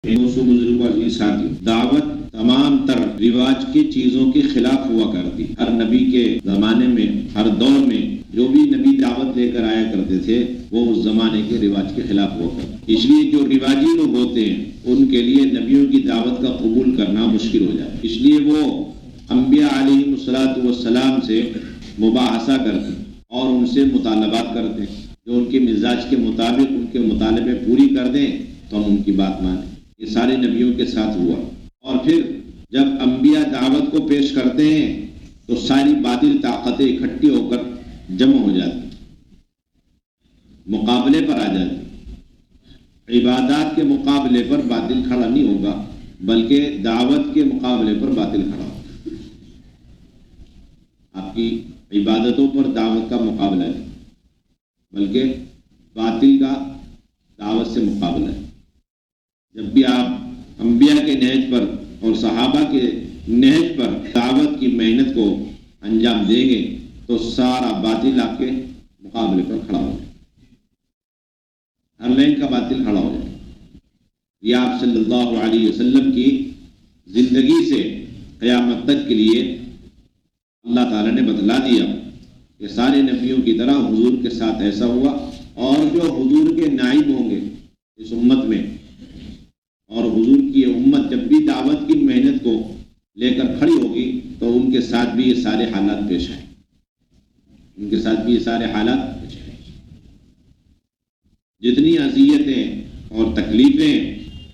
دوستوں بزرگوں عزیز ساتھیوں، دعوت تمام تر رواج کی چیزوں کے خلاف ہوا کرتی۔ ہر نبی کے زمانے میں، ہر دور میں جو بھی نبی دعوت لے کر آیا کرتے تھے وہ اس زمانے کے رواج کے خلاف ہوا کرتے۔ اس لیے جو رواجی لوگ ہوتے ہیں ان کے لیے نبیوں کی دعوت کا قبول کرنا مشکل ہو جاتا ہے۔ اس لیے وہ انبیاء علیہ السلام سے مباحثہ کرتے ہیں اور ان سے مطالبات کرتے ہیں، جو ان کے مزاج کے مطابق ان کے مطالبے پوری کر دیں تو ہم ان کی بات مانیں۔ یہ سارے نبیوں کے ساتھ ہوا۔ اور پھر جب انبیاء دعوت کو پیش کرتے ہیں تو ساری باطل طاقتیں اکٹھی ہو کر جمع ہو جاتی، مقابلے پر آ جاتی۔ عبادات کے مقابلے پر باطل کھڑا نہیں ہوگا، بلکہ دعوت کے مقابلے پر باطل کھڑا ہوگا۔ آپ کی عبادتوں پر دعوت کا مقابلہ ہے، بلکہ باطل کا دعوت سے مقابلہ ہے۔ جب بھی آپ انبیاء کے نہج پر اور صحابہ کے نہج پر دعوت کی محنت کو انجام دیں گے تو سارا باطل آپ کے مقابلے پر کھڑا ہو جائے، ہر لائن کا باطل کھڑا ہو جائے۔ یہ آپ صلی اللہ علیہ وسلم کی زندگی سے قیامت تک کے لیے اللہ تعالیٰ نے بتلا دیا کہ سارے نبیوں کی طرح حضور کے ساتھ ایسا ہوا، اور جو حضور کے نائب ہوں گے اس امت میں، اور حضور کی یہ امت جب بھی دعوت کی محنت کو لے کر کھڑی ہوگی تو ان کے ساتھ بھی یہ سارے حالات پیش آئیں، ان کے ساتھ بھی یہ سارے حالات پیش آئیں۔ جتنی اذیتیں اور تکلیفیں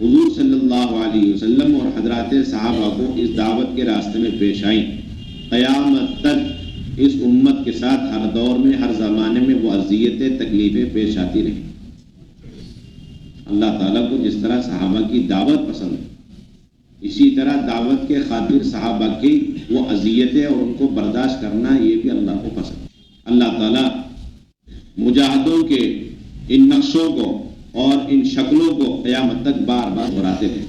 حضور صلی اللہ علیہ وسلم اور حضرات صحابہ کو اس دعوت کے راستے میں پیش آئیں، قیامت تک اس امت کے ساتھ ہر دور میں، ہر زمانے میں وہ اذیتیں تکلیفیں پیش آتی رہیں۔ اللہ تعالیٰ کو جس طرح صحابہ کی دعوت پسند ہے، اسی طرح دعوت کے خاطر صحابہ کی وہ اذیتیں اور ان کو برداشت کرنا یہ بھی اللہ کو پسند ہے۔ اللہ تعالیٰ مجاہدوں کے ان نقشوں کو اور ان شکلوں کو قیامت تک بار بار دہراتے تھے۔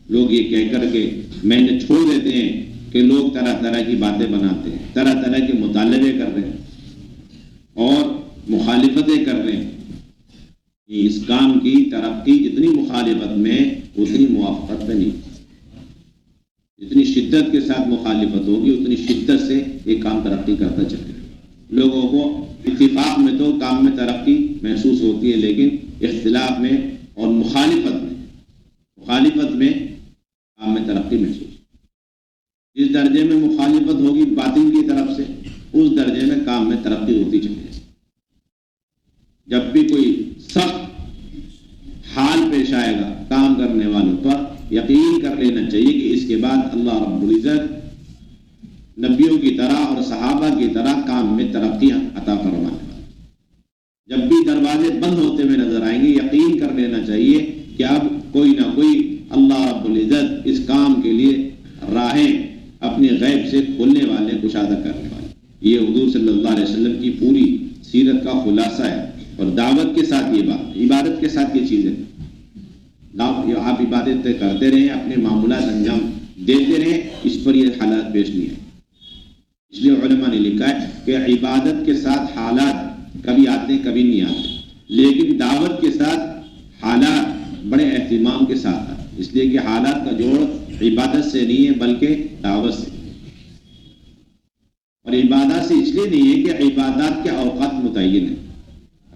لوگ یہ کہہ کر کے میں نے چھوڑ دیتے ہیں کہ لوگ طرح طرح کی باتیں بناتے ہیں، طرح طرح کے مطالبے کر رہے ہیں اور مخالفتیں کر رہے ہیں۔ اس کام کی ترقی جتنی مخالفت میں اتنی موافقت میں نہیں، جتنی شدت کے ساتھ مخالفت ہوگی اتنی شدت سے یہ کام ترقی کرتا چلے گا۔ لوگوں کو اتفاق میں تو کام میں ترقی محسوس ہوتی ہے، لیکن اختلاف میں اور مخالفت میں کام میں ترقی محسوس ہوتی ہے۔ جس درجے میں مخالفت ہوگی باطل کی طرف سے اس درجے میں کام میں ترقی ہوتی چلی جائے۔ جب بھی کوئی سخت حال پیش آئے گا کام کرنے والوں پر، یقین کر لینا چاہیے کہ اس کے بعد اللہ رب العزت نبیوں کی طرح اور صحابہ کی طرح کام میں ترقی عطا فرمانے والا۔ جب بھی دروازے بند ہوتے ہوئے نظر آئیں گے، یقین کر لینا چاہیے کہ اب کوئی نہ کوئی اللہ رب العزت اس کام کے لیے راہیں اپنے غیب سے کھولنے والے، کشادہ کرنے والے۔ یہ حضور صلی اللہ علیہ وسلم کی پوری سیرت کا خلاصہ ہے۔ اور دعوت کے ساتھ یہ بات، عبادت کے ساتھ یہ چیزیں، آپ عبادت کرتے رہیں، اپنے معمولات انجام دیتے رہیں، اس پر یہ حالات پیش نہیں ہیں۔ اس لیے علماء نے لکھا ہے کہ عبادت کے ساتھ حالات کبھی آتے ہیں کبھی نہیں آتے، لیکن دعوت کے ساتھ حالات بڑے اہتمام کے ساتھ آتے، اس لیے کہ حالات کا جوڑ عبادت سے نہیں ہے بلکہ دعوت سے۔ اور عبادت سے اس لیے نہیں ہے کہ عبادات کے اوقات متعین ہیں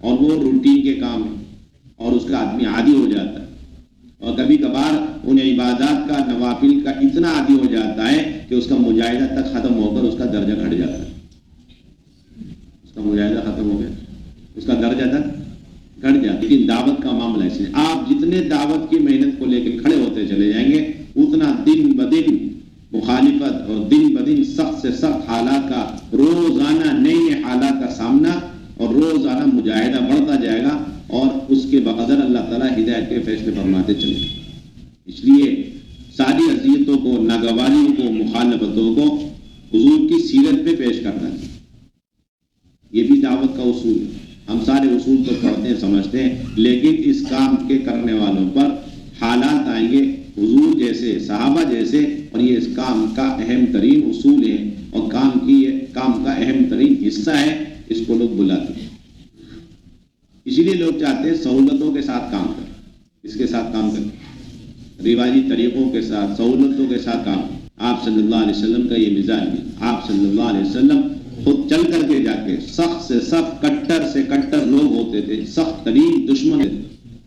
اور وہ روٹین کے کام ہیں اور اس کا آدمی عادی ہو جاتا ہے، اور کبھی کبھار ان عبادات کا، نوافل کا اتنا عادی ہو جاتا ہے کہ اس کا مجاہدہ تک ختم ہو کر اس کا درجہ گھٹ جاتا ہے، اس کا مجاہدہ ختم ہو گیا، اس کا درجہ تک گھٹ جاتا ہے۔ لیکن دعوت کا معاملہ ایسے آپ جتنے دعوت کی محنت کو لے کے کھڑے ہوتے چلے جائیں گے اتنا دن بدن مخالفت اور دن بدن سخت سے سخت حالات کا، روزانہ نئے حالات کا سامنا اور روزانہ مجاہدہ بڑھتا جائے گا، اور اس کے بقدر اللہ تعالیٰ ہدایت کے فیصلے فرماتے چلے گا۔ اس لیے ساری اذیتوں کو، ناگواریوں کو، مخالفتوں کو حضور کی سیرت پہ پیش کرنا ہے۔ یہ بھی دعوت کا اصول ہے۔ ہم سارے اصول تو پڑھتے ہیں، سمجھتے ہیں، لیکن اس کام کے کرنے والوں پر حالات آئیں گے حضور جیسے، صحابہ جیسے، اور یہ اس کام کا اہم ترین اصول ہے اور کام کا اہم ترین حصہ ہے، اس کو لوگ بلاتے ہیں۔ اسی لیے لوگ چاہتے ہیں سہولتوں کے ساتھ کام کریں، اس کے ساتھ کام کریں، رواجی طریقوں کے ساتھ، سہولتوں کے ساتھ کام۔ آپ صلی اللہ علیہ وسلم کا یہ مزاج نہیں۔ آپ صلی اللہ علیہ وسلم خود چل کر کے جا کے سخت سے سخت، کٹر سے کٹر لوگ ہوتے تھے، سخت ترین دشمن تھے،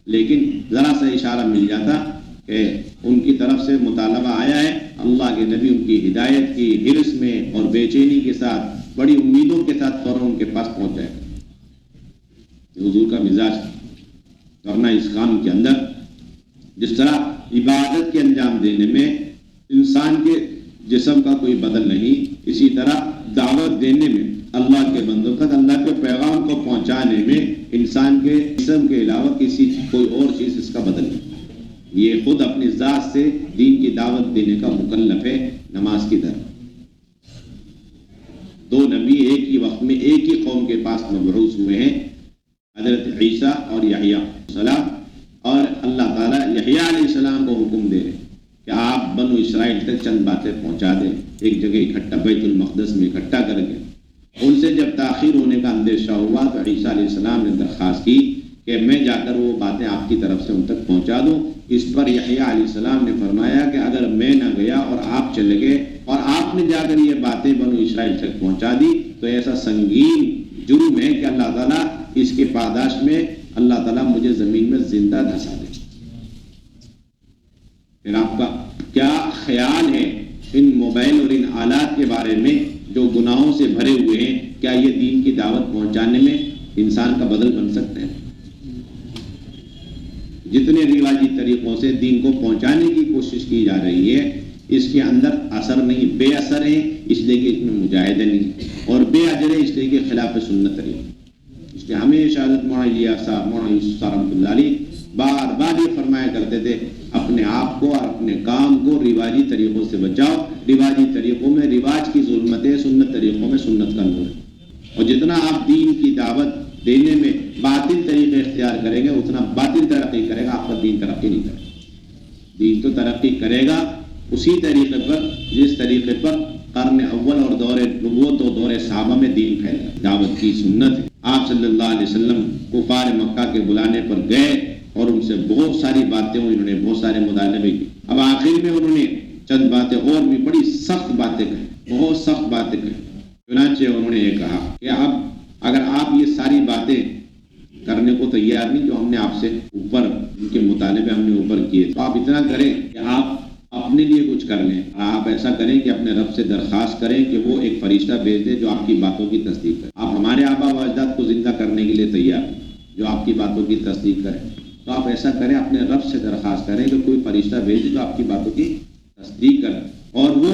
لیکن ذرا سا اشارہ مل جاتا کہ ان کی طرف سے مطالبہ آیا ہے، اللہ کے نبی ان کی ہدایت کی حرص میں اور بے چینی کے ساتھ، بڑی امیدوں کے ساتھ فوراً ان کے پاس پہنچ جائے گا۔ حضور کا مزاج کرنا اس کام کے اندر، جس طرح عبادت کے انجام دینے میں انسان کے جسم کا کوئی بدل نہیں، اسی طرح دعوت دینے میں، اللہ کے بندوں تک اللہ کے پیغام کو پہنچانے میں انسان کے جسم کے علاوہ کسی کوئی اور چیز اس کا بدل نہیں۔ یہ خود اپنی ذات سے دین کی دعوت دینے کا مکلف ہے، نماز کی طرح۔ دو نبی ایک ہی وقت میں ایک ہی قوم کے پاس مبعوث ہوئے ہیں، حضرت عیسیٰ اور یحییٰ السلام، اور اللہ تعالیٰ یحییٰ علیہ السلام کو حکم دے رہے کہ آپ بنو اسرائیل تک چند باتیں پہنچا دیں، ایک جگہ اکٹھا بیت المقدس میں اکٹھا کر کے۔ ان سے جب تاخیر ہونے کا اندیشہ ہوا تو عیسیٰ علیہ السلام نے درخواست کی کہ میں جا کر وہ باتیں آپ کی طرف سے ان تک پہنچا دوں۔ اس پر یحییٰ علیہ السلام نے فرمایا کہ اگر میں نہ گیا اور آپ چلے گئے اور آپ نے جا کر یہ باتیں بنو اسرائیل تک پہنچا دی تو ایسا سنگین جرم ہے کہ اللہ تعالیٰ اس کے پاداش میں اللہ تعالیٰ مجھے زمین میں زندہ دھسا دے۔ پھر آپ کا کیا خیال ہے ان موبائل اور ان آلات کے بارے میں جو گناہوں سے بھرے ہوئے ہیں؟ کیا یہ دین کی دعوت پہنچانے میں انسان کا بدل بن سکتے ہیں؟ جتنے رواجی طریقوں سے دین کو پہنچانے کی کوشش کی جا رہی ہے، اس کے اندر اثر نہیں، بے اثر ہے، اس لیے کہ اس میں مجاہدہ نہیں، اور بے اجر ہے اس لیے کہ خلاف سنت ہے۔ اس لیے ہمیشہ حضرت مولانا الیاس صاحب، مولانا یوسف صاحب رحمۃ اللہ علیہ بار بار یہ فرمایا کرتے تھے، اپنے آپ کو اور اپنے کام کو رواجی طریقوں سے بچاؤ۔ رواجی طریقوں میں رواج کی ظلمت ہے، سنت طریقوں میں سنت کا نور ہے۔ اور جتنا آپ دین کی دعوت دینے میں باطل طریقے اختیار کریں گے اتنا باطل ترقی کرے گا، آپ کا دین ترقی نہیں کرے گا۔ دین تو ترقی کرے گا اسی طریقے پر جس طریقے پر قرن اول اور دور نبوت اور دور صحابہ میں دین پھیلا۔ دعوت کی سنت ہے۔ آپ صلی اللہ علیہ وسلم کفار مکہ کے بلانے پر گئے اور ان سے بہت ساری باتیں ہوئی، انہوں نے بہت سارے مطالبے کی۔ اب آخر میں انہوں نے چند باتیں اور بھی بڑی سخت باتیں کہیں، بہت سخت باتیں کہیں۔ چنانچہ انہوں نے یہ کہا کہ اب اگر آپ یہ ساری باتیں کرنے کو تیار نہیں جو ہم نے آپ سے اوپر ان کے مطالبے ہم نے اوپر کیے، تو آپ اتنا کریں کہ آپ اپنے لیے کچھ کر لیں۔ آپ ایسا کریں کہ اپنے رب سے درخواست کریں کہ وہ ایک فرشتہ بھیج دے جو آپ کی باتوں کی تصدیق کرے۔ آپ ہمارے آبا و اجداد کو زندہ کرنے کے لیے تیار ہیں جو آپ کی باتوں کی تصدیق کرے، تو آپ ایسا کریں، اپنے رب سے درخواست کریں کہ کوئی فرشتہ بھیج دے جو آپ کی باتوں کی تصدیق کرے اور وہ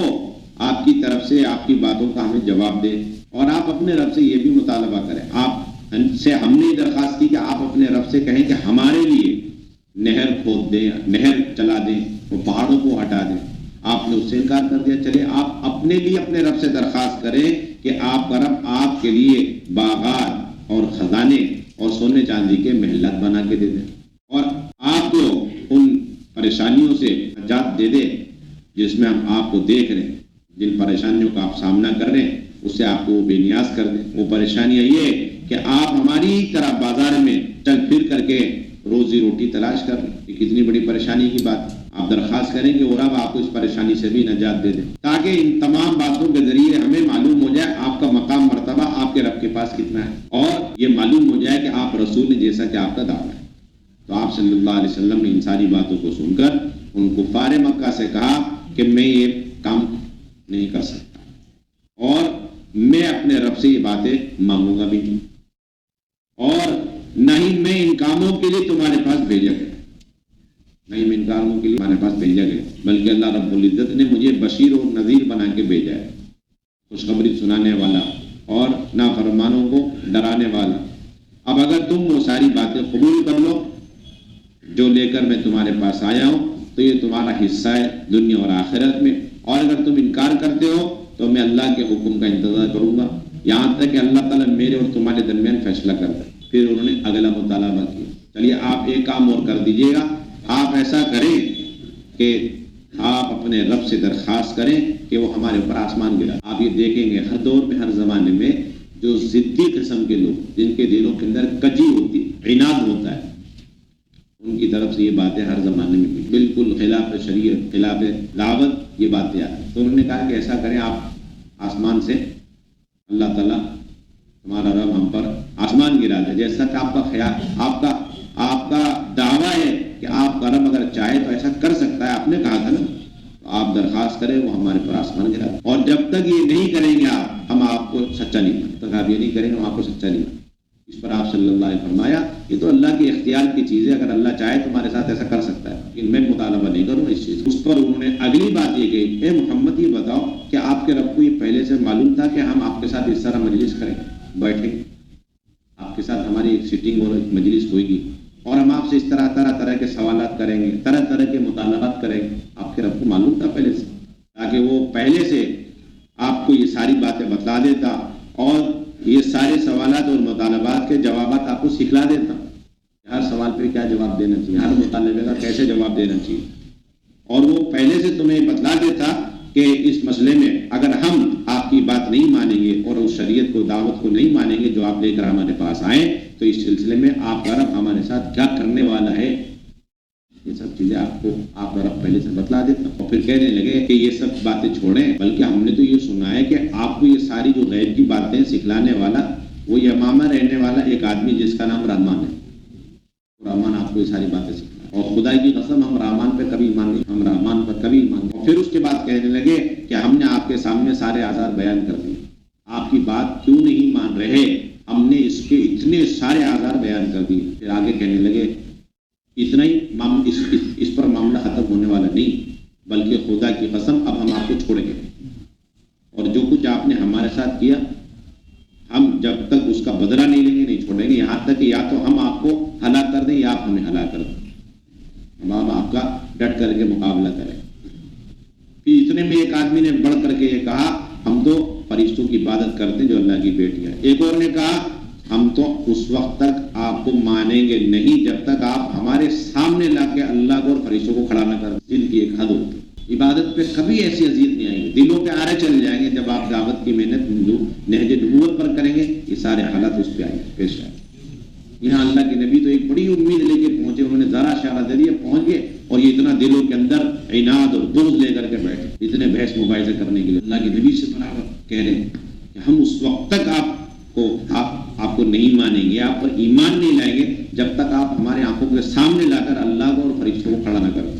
آپ کی طرف سے آپ کی باتوں کا ہمیں جواب دے۔ اور آپ اپنے رب سے یہ بھی مطالبہ کریں، آپ سے ہم نے درخواست کی کہ آپ اپنے رب سے کہیں کہ ہمارے لیے نہر کھود دیں، نہر چلا دیں، وہ پہاڑوں کو ہٹا دیں۔ آپ نے اس سے انکار کر دیا، چلے آپ اپنے لیے اپنے رب سے درخواست کریں کہ آپ کا رب آپ کے لیے باغات اور خزانے اور سونے چاندی کے محلات بنا کے دے دیں، اور آپ کو ان پریشانیوں سے نجات دے دے جس میں ہم آپ کو دیکھ رہے ہیں، جن پریشانیوں کا آپ سامنا کر رہے ہیں اس سے آپ کو بے نیاز کر دیں۔ وہ پریشانیاں یہ کہ آپ ہماری طرح بازار میں چل پھر کر کے روزی روٹی تلاش کر رہے ہیں، یہ کتنی بڑی پریشانی کی بات ہے۔ آپ درخواست کریں کہ وہ رب آپ کو اس پریشانی سے بھی نجات دے دے، تاکہ ان تمام باتوں کے ذریعے ہمیں معلوم ہو جائے آپ کا مقام مرتبہ آپ کے رب کے پاس کتنا ہے، اور یہ معلوم ہو جائے کہ آپ رسول ہیں جیسا کہ آپ کا دعویٰ ہے۔ تو آپ صلی اللہ علیہ وسلم نے ان ساری باتوں کو سن کر ان کفار مکہ سے کہا کہ میں یہ کام نہیں کر سکتا اور میں اپنے رب سے یہ باتیں مانگوں گا بھی نہیں، اور نہ ہی میں ان کاموں کے لیے تمہارے پاس بھیجا گیا، نہیں میں ان کاموں کے لیے تمہارے پاس بھیجا گیا، بلکہ اللہ رب العزت نے مجھے بشیر اور نذیر بنا کے بھیجا ہے، خوشخبری سنانے والا اور نافرمانوں کو ڈرانے والا۔ اب اگر تم وہ ساری باتیں قبول کر لو جو لے کر میں تمہارے پاس آیا ہوں تو یہ تمہارا حصہ ہے دنیا اور آخرت میں، اور اگر تم انکار کرتے ہو تو میں اللہ کے حکم کا انتظار کروں گا یہاں تک کہ اللہ تعالیٰ میرے اور تمہارے درمیان فیصلہ کر دے۔ پھر انہوں نے اگلا مطالبہ کیا، چلیے آپ ایک کام اور کر دیجیے گا، آپ ایسا کریں کہ آپ اپنے رب سے درخواست کریں کہ وہ ہمارے اوپر آسمان گرا۔ آپ یہ دیکھیں گے ہر دور میں ہر زمانے میں جو ضدی قسم کے لوگ جن کے دلوں کے اندر کجی ہوتی، عناد ہوتا ہے، ان کی طرف سے یہ باتیں ہر زمانے میں ہوئی، بالکل خلاف شریعت، خلاف دعوت یہ باتیں آتی. تو انہوں نے کہا کہ ایسا کریں، آپ آسمان سے اللہ تعالیٰ ہمارا رب ہم پر آسمان گرا دے، جیسا کہ آپ کا خیال، آپ کا دعویٰ ہے کہ آپ کا رب اگر چاہے تو ایسا کر سکتا ہے. آپ نے کہا تھا نا، تو آپ درخواست کریں وہ ہمارے پر آسمان گرا دے. اور جب تک یہ نہیں کریں گے ہم آپ کو سچا نہیں مانیں. تک آپ یہ نہیں کریں گے ہم آپ کو سچا نہیں مانیں. اس پر آپ صلی اللہ علیہ وسلم فرمایا یہ تو اللہ کے اختیار کی چیز ہے، اگر اللہ چاہے تو ہمارے ساتھ ایسا کر سکتا ہے، لیکن میں مطالبہ نہیں کروں اس چیز. اس پر انہوں نے اگلی بات یہ کہی، اے محمد یہ بتاؤ کہ آپ کے رب کو یہ پہلے سے معلوم تھا کہ ہم آپ کے ساتھ اس طرح مجلس کریں، بیٹھیں، آپ کے ساتھ ہماری ایک سیٹنگ اور ایک مجلس ہوئے گی اور ہم آپ سے اس طرح طرح کے سوالات کریں گے، طرح طرح کے مطالبات کریں گے. آپ کے رب کو معلوم تھا پہلے سے، تاکہ وہ پہلے سے آپ کو یہ ساری باتیں بتلا دیتا اور یہ سارے سوالات اور مطالبات کے جوابات آپ کو سکھلا دیتا. ہر سوال پہ کیا جواب دینا چاہیے، ہر مطالبے کا کیسے جواب دینا چاہیے. اور وہ پہلے سے تمہیں بتلا دیتا کہ اس مسئلے میں اگر ہم آپ کی بات نہیں مانیں گے اور اس شریعت کو، دعوت کو نہیں مانیں گے جو آپ لے کر ہمارے پاس آئیں، تو اس سلسلے میں آپ کا رب ہمارے ساتھ کیا کرنے والا ہے، یہ سب چیزیں آپ کا رب پہلے سے بتلا دیتا. اور پھر کہنے لگے کہ یہ سب باتیں چھوڑیں، بلکہ ہم نے تو یہ سنا ہے کہ آپ کو یہ ساری جو غیب کی باتیں سکھلانے والا وہ یمامہ رہنے والا ایک آدمی جس کا نام رحمان ہے، رحمان آپ کو یہ ساری باتیں سکھلا. اور خدا کی قسم ہم رحمان پہ کبھی ایمان نہیں، ہم رحمان پر کبھی ایمان نہیں. اور پھر اس کے بعد کہنے لگے کہ ہم نے آپ کے سامنے سارے آثار بیان کر دیے، آپ کی بات کیوں نہیں مان رہے، ہم نے اس کے اتنے سارے آثار بیان کر دیے. پھر آگے کہنے لگے اتنا ہی، اس پر معاملہ ختم ہونے والا نہیں، بلکہ خدا کی قسم اب ہم آپ کو چھوڑیں گے اور جو کچھ آپ نے ہمارے ساتھ کیا ہم جب تک اس کا بدلہ نہیں لیں گے نہیں چھوڑیں گے، یہاں تک کہ یا تو ہم آپ کو ہلاک کر دیں یا آپ ہمیں ہلاک کر دیں، ہم آپ کا ڈٹ کر کے مقابلہ کریں. پھر اتنے میں ایک آدمی نے بڑھ کر کے یہ کہا ہم تو فرشتوں کی عبادت کرتے ہیں جو اللہ کی بیٹی ہے. ایک اور نے کہا ہم تو اس وقت تک آپ کو مانیں گے نہیں جب تک آپ ہمارے سامنے لا کے اللہ کو اور فرشتوں کو کھڑا نہ کر. دل کی ایک حد ہوتی ہے، عبادت پہ کبھی ایسی اذیت نہیں آئے گی، دلوں پہ آرے چل جائیں گے. جب آپ دعوت کی محنت نہج نبوت پر کریں گے یہ سارے حالات اس پہ آئیں گے، پیش آئیں گے. یہاں اللہ کے نبی تو ایک بڑی امید لے کے پہنچے، انہوں نے ذرا اشارہ دے دیا پہنچ گئے، اور یہ اتنا دلوں کے اندر عناد اور بغض لے کر کے بیٹھے اتنے بحث مباحثے کرنے کے لیے. اللہ کے نبی سے برابر کہہ رہے ہیں کہ ہم اس وقت تک آپ کو نہیں مانیں گے، آپ پر ایمان نہیں لائیں گے جب تک آپ ہمارے آنکھوں کے سامنے لا کر اللہ کو اور فرشتوں کو کھڑا نہ کریں.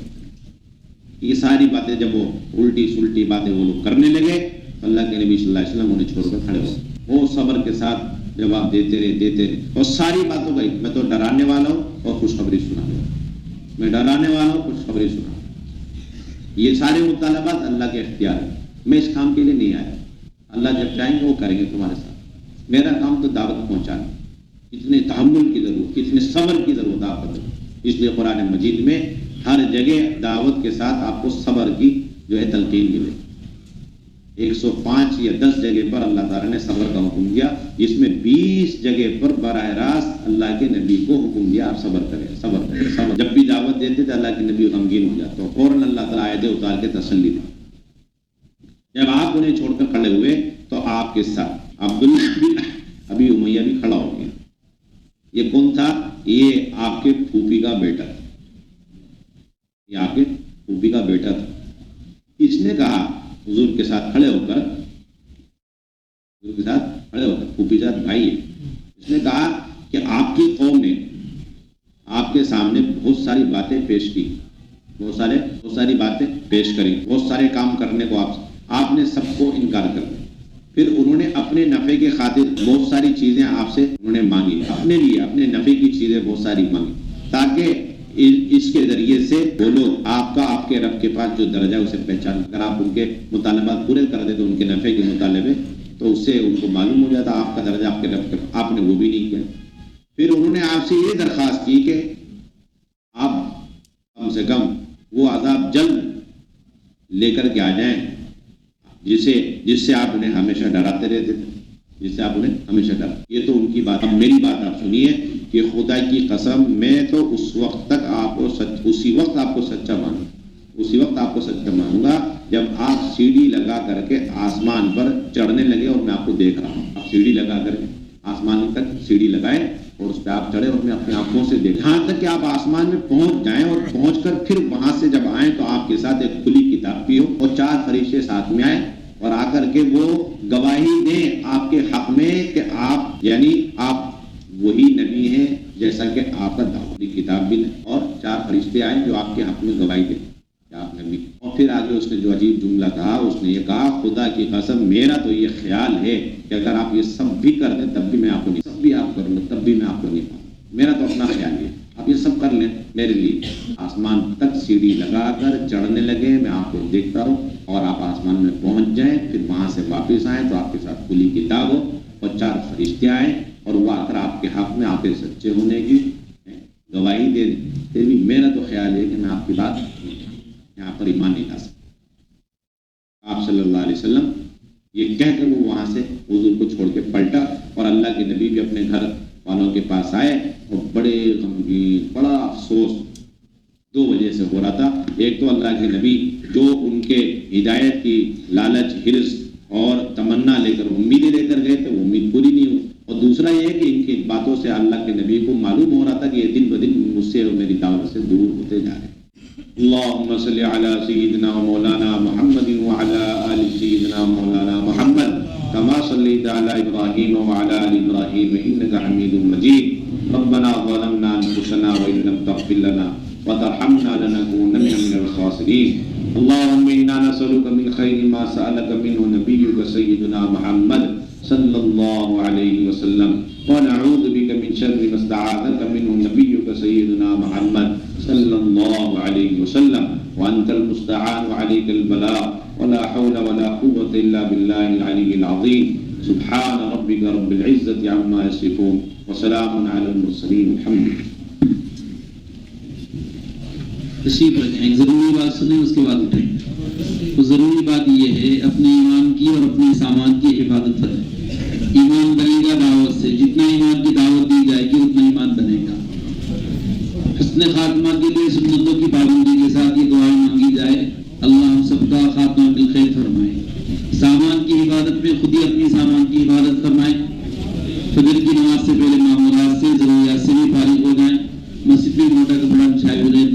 یہ ساری باتیں جب وہ الٹی سلٹی باتیں وہ لوگ کرنے لگے تو اللہ کے نبی صلی اللہ علیہ وسلم انہیں چھوڑ کر کھڑے ہو. وہ صبر کے ساتھ جواب دیتے رہے اور ساری باتوں کا میں تو ڈرانے والا ہوں اور خوشخبری سنانے والا ہوں، میں ڈرانے والا ہوں، خوشخبری سنا. یہ سارے مطالبات اللہ کے اختیار ہے، میں اس کام کے لیے نہیں آیا. اللہ جب چاہیں گے وہ کریں گے تمہارے ساتھ. میرا کام تو دعوت پہنچانا. کتنے تحمل کی ضرورت، کتنے صبر کی ضرورت آپ کو. اس لیے قرآن مجید میں ہر جگہ دعوت کے ساتھ آپ کو صبر کی جو ہے تلقین ملے. 105 یا 10 جگہ پر اللہ تعالیٰ نے صبر کا حکم دیا، جس میں 20 جگہ پر براہ راست اللہ کے نبی کو حکم دیا آپ صبر کریں، صبر کریں، صبر. جب بھی دعوت دیتے تھے اللہ کے نبی غمگین ہو جاتا، فوراً اللہ تعالیٰ آیتیں اتار کے تسلی دی. جب آپ انہیں چھوڑ کر کھڑے ہوئے تو آپ کے ساتھ عبداللہ بن ابی امیہ بھی کھڑا ہو گیا. یہ کون تھا؟ یہ آپ کے پھوپھی کا بیٹا تھا، یہ آپ کے پھوپھی کا بیٹا تھا. اس نے کہا حضور کے ساتھ کھڑے ہو کر، پھوپھی کے ساتھ بھائی ہے، اس نے کہا کہ آپ کی قوم نے آپ کے سامنے بہت ساری باتیں پیش کی، بہت ساری باتیں پیش کری، بہت سارے کام کرنے کو آپ نے سب کو انکار کر دیا. پھر انہوں نے اپنے نفع کے خاطر بہت ساری چیزیں آپ سے انہوں نے مانگی، اپنے لیے اپنے نفع کی چیزیں بہت ساری مانگی، تاکہ اس کے ذریعے سے وہ لوگ آپ کے رب کے پاس جو درجہ اسے پہچان. اگر آپ ان کے مطالبات پورے کر دیتے ان کے نفع کے مطالبے تو اس سے ان کو معلوم ہو جاتا آپ کا درجہ آپ کے رب کے. آپ نے وہ بھی نہیں کیا. پھر انہوں نے آپ سے یہ درخواست کی کہ آپ کم سے کم وہ عذاب جلد لے کر کے آ جائیں جس سے آپ انہیں ہمیشہ ڈراتے رہتے تھے، جس سے آپ انہیں ہمیشہ ڈراتے. یہ تو ان کی بات. اب میری بات آپ سنیے کہ خدا کی قسم میں تو اس وقت تک اسی وقت آپ کو سچا مانوں گا جب آپ سیڑھی لگا کر کے آسمان پر چڑھنے لگے اور میں آپ کو دیکھ رہا ہوں. آپ سیڑھی لگا کر کے آسمان تک سیڑھی لگائیں اور اس پہ آپ چڑھے اور میں اپنی آنکھوں سے دیکھ یہاں تک کہ آپ آسمان میں پہنچ جائیں اور پہنچ کر پھر وہاں سے جب آئیں تو آپ کے ساتھ ایک کھلی کتاب بھی ہو اور 4 فرشتے ساتھ میں آئیں اور آ کر کے وہ گواہی دیں آپ کے حق میں کہ آپ یعنی آپ وہی نبی ہیں جیسا کہ آپ کا دعوی کتاب بھی نہیں، اور 4 فرشتے آئیں جو آپ کے حق میں گواہی دیں کہ آپ نبی۔ اور پھر آگے اس نے جو عجیب جملہ کہا، اس نے یہ کہا خدا کی قسم میرا تو یہ خیال ہے کہ اگر آپ یہ سب بھی کر دیں تب بھی میں آپ کو نہیں، سب بھی آپ کر لیں تب بھی میں آپ کو نہیں پاؤں، میرا تو اپنا خیال ہے آپ یہ سب کر لیں میرے لیے۔ آسمان تک سیڑھی لگا کر چڑھنے لگے، میں آپ کو دیکھتا ہوں اور آپ آسمان میں پہنچ جائیں، پھر وہاں سے واپس آئیں تو آپ کے ساتھ کھلی کتاب ہو اور 4 فرشتے آئیں اور وہ آ کر آپ کے حق میں آپ کے سچے ہونے کی گواہی دے دیں، بھی میرا تو خیال ہے کہ میں آپ کی بات یہاں پر ایمان نہیں لا سکتا۔ آپ صلی اللہ علیہ وسلم یہ کہہ کر وہ وہاں سے حضور کو چھوڑ کے پلٹا اور اللہ کے نبی بھی اپنے گھر والوں کے پاس آئے اور بڑے غمگین، بڑا افسوس 2 وجہ سے ہو رہا تھا۔ ایک تو اللہ کے نبی جو ان کے ہدایت کی لالچ، حرص اور تمنا لے کر امیدیں لے کر گئے تھے، وہ امید پوری نہیں ہوئی، اور دوسرا یہ ہے کہ ان کی باتوں سے اللہ کے نبی کو معلوم ہو رہا تھا کہ یہ دن بدن مجھ سے اور میری دعوت سے دور ہوتے جا رہے ہیں۔ اللهم صل على سيدنا ومولانا محمد وعلى آل سيدنا مولانا محمد كما صليت على إبراهيم وعلى آل إبراهيم إنك حميد مجيد۔ ربنا ظلمنا أنفسنا وإن لم تغفر لنا وترحمنا لنكونن من الخاسرين۔ اللهم إنا نسألك من خير ما سألك منه نبيك سيدنا محمد صلى الله عليه وسلم، ونعوذ بك من شر ما استعاذك منه نبيك سيدنا محمد صلى الله عليه وسلم، وأنت المستعان وعليك البلاغ، ولا حول ولا قوة إلا بالله العلي العظيم۔ سبحان ربك رب العزة عما يصفون وسلام على المرسلين الحمد لله۔ تشریف رکھیں، ایک ضروری بات سنیں اس کے بعد اٹھیں۔ وہ ضروری بات یہ ہے اپنے ایمان کی اور اپنے سامان کی حفاظت کریں۔ ایمان بنے گا دعوت سے، جتنا ایمان کی دعوت دی جائے گی اتنا ایمان بنے گا۔ حسن خاتمہ کے لیے سنتوں کی پابندی کے ساتھ یہ دعائیں مانگی جائے، اللہ ہم سب کا خاتمہ بالخیر فرمائے۔ سامان کی حفاظت میں خود ہی اپنی سامان کی حفاظت فرمائیں۔ فجر کی نماز سے پہلے معمولات سے ضروریات سے بھی فارغ ہو جائیں۔ مسجد میں موٹا کپڑا بچھائے بغیر